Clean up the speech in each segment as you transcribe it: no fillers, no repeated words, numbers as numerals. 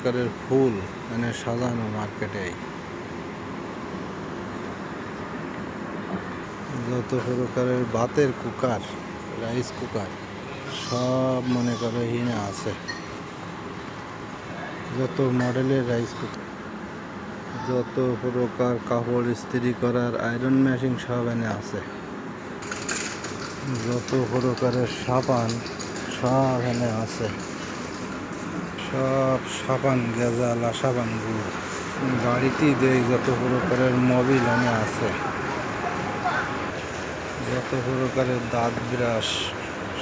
প্রকারের ফুল মানে সাজানো মার্কেটে, যত প্রকারের ভাতের কুকার, রাইস কুকার সব মনে করো এখানে আছে। যত মডেলের রাইস কুকার, যত প্রকার কাপড় ইস্ত্রি করার আয়রন মেশিন সব এনে আছে। যত প্রকারের সাবান সব এনে আছে। সব সাবান গেজালা সাবান গুলো বাড়িতেই দেয়। যত প্রকারের মোবিল এনে আছে। যত প্রকারের দাঁত ব্রাশ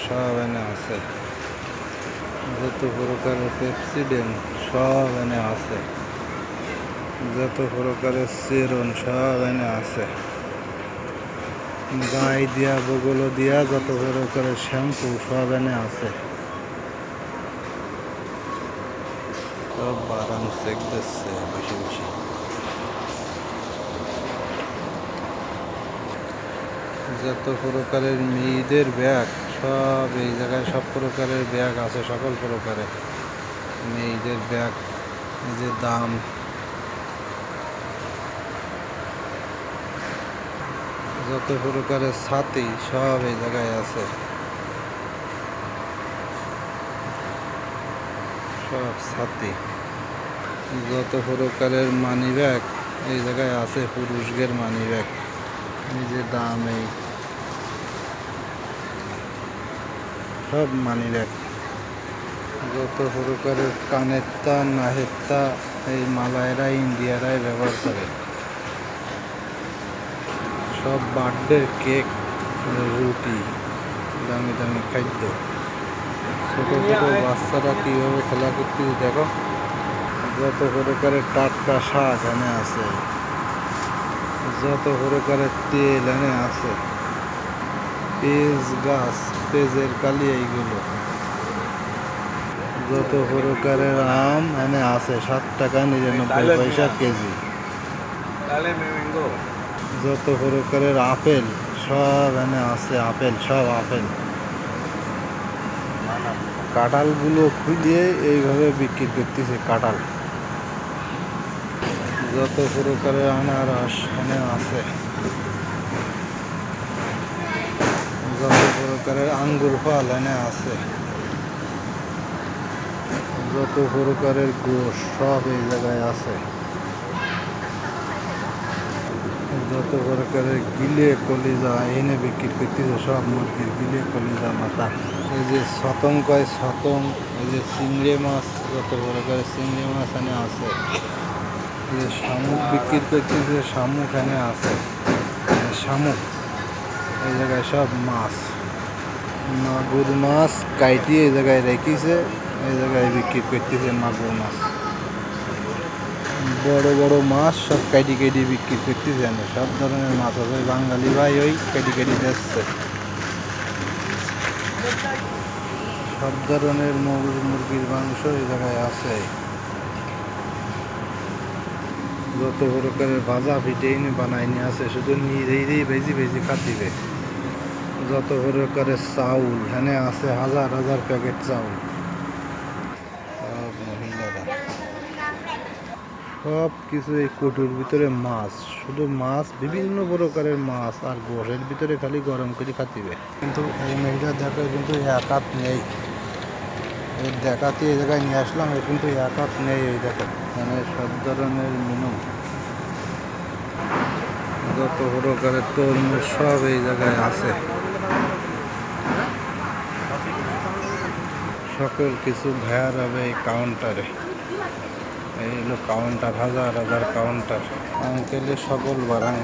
সব এনে আছে। যত প্রকারের পেপসিডেন্ট সব এনে আছে। যত প্রকারের সেরন সব এনে আছে। গায়ে দিয়া বগল দিয়া যত প্রকারের শ্যাম্পু সব এনে আছে। সব বারাম চেক দিচ্ছে বসে বসে। যত প্রকারের মেয়েদের ব্যাগ সব এই জায়গায়, সব প্রকারের ব্যাগ আছে। সকল প্রকারের মেয়েদের ব্যাগ, এই যে দাম। যত প্রকারের ছাতি সব এই জায়গায় আছে। সব ছাতি। যত প্রকারের মানি ব্যাগ এই জায়গায় আছে। পুরুষদের মানি ব্যাগ, এই যে দাম। এই সব মানি ব্যাগ। যত প্রকারের কানের তা নাহের তা এই মালায়রা ইন্ডিয়ারাই ব্যবহার করে। সব বার্থডে কেক, রুটি, দামি দামি খাদ্য। ছোট ছোট বাচ্চারা কীভাবে খেলা করতে দেখো। যত প্রকারের টাটকা শাক এনে আছে। যত প্রকারের তেল এনে আছে। পেঁয়াজ গাছ, পেঁয়াজের কালি এইগুলো। যত প্রকারের আম এনে আছে। 7 টাকা 99 পয়সা কেজি। যত প্রকারের আপেল সব এনে আছে। আপেল, সব আপেল। কাঁঠালগুলো খুঁজে এইভাবে বিক্রি করতেছে কাঁঠাল। যত প্রকারের আনারস এনে আছে। যত প্রকারের আঙ্গুর ফল এনে আছে। যত প্রকারের গোশ সব এই জায়গায় আছে। যত প্রকারের গিলে কলিজা এনে বিক্রি করতেছে। সব মুরগির গিলে কলিজা মাথা। এই যে ছতং কয় ছতং, এই যে চিংড়ি মাছ, যত প্রকারের চিংড়ি মাছ এনে আছে। এই যে শামুক বিক্রি করতেছে, শামুক এনে আছে। শামুক এই জায়গায় সব মাছ, মাগুর মাছ কাইটি এই জায়গায় রেখেছে। এই জায়গায় বিক্রি করতেছে মাগুর মাছ। বড় বড় মাছ সব কাটি কেটে বিক্রি করতেছে। সব ধরনের মাছ আছে। বাঙালি ভাই ওই কেটে কেটে দিচ্ছে। সব ধরনের মুরগির মাংস এই জায়গায় আছে। যত প্রকারের ভাজা পিঠে এনে বানাই নিয়ে আছে। শুধু নিজেই ভেজি ভেজি খাতিবে। যত প্রকারের চাউল এখানে আছে। হাজার হাজার প্যাকেট চাউল। সব মহিলারা সব কিছু এই কটুর ভিতরে মাছ, শুধু মাছ, বিভিন্ন প্রকারের মাছ আর গোশের ভিতরে খালি গরম করে খাতিবে। কিন্তু এই মহিলা দেখো কিন্তু এক হাত নেই। এই দেখাতে এই জায়গায় নিয়ে আসলাম, কিন্তু এক হাত নেই। এই দেখো মানে সব ধরনের মেনু। যত প্রকারের তরমুজ সব এই জায়গায় আছে। সকল কিছু ভ্যার হবে এই কাউন্টারে। এই হলো কাউন্টার, হাজার হাজার কাউন্টার। আঙ্কেলের সকল বারাং